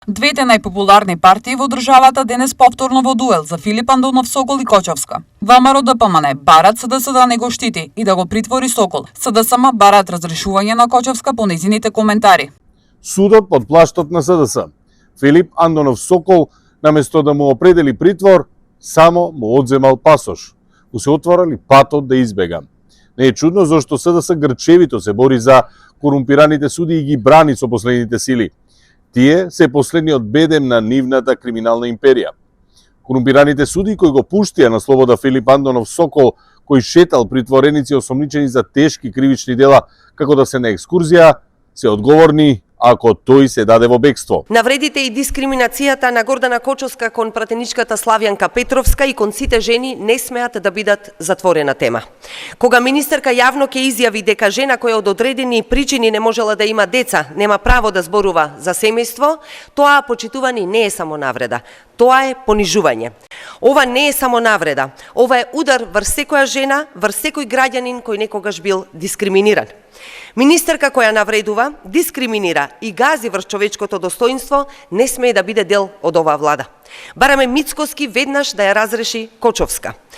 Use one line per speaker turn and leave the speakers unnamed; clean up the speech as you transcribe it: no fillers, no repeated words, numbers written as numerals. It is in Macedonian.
Двете најпопуларни партии во државата денес повторно во дуел за Филип Андонов Сокол и Кочовска. ВМРО ДПМН барат СДС да не го штити и да го притвори Сокол. СДСМ барат разрешување на Кочовска по нејзините коментари.
Судот под плаштот на СДС. Филип Андонов Сокол, наместо да му определи притвор, само му одземал пасош. Му се отворали патот да избега. Не е чудно зашто СДС грчевито се бори за корумпираните суди и ги брани со последните сили. Тие се последниот бедем на нивната криминална империја. Корумпираните суди кои го пуштија на слобода Филип Андонов Сокол, кој шетал притвореници осомничени за тешки кривични дела како да се на екскурзија, се одговорни ако тој се даде во бегство.
Навредите и дискриминацијата на Гордана Кочовска кон пратеничката Славјанка Петровска и кон сите жени не смеат да бидат затворена тема. Кога министерка јавно ќе изјави дека жена која од одредени причини не можела да има деца, нема право да зборува за семејство, тоа, почитувани, не е само навреда. Тоа е понижување. Ова не е само навреда. Ова е удар врз секоја жена, врз секој граѓанин кој некогаш бил дискриминиран. Министерка која навредува, дискриминира и гази врз човечкото достоинство не смее да биде дел од оваа влада. Бараме Мицкоски веднаш да ја разреши Кочовска.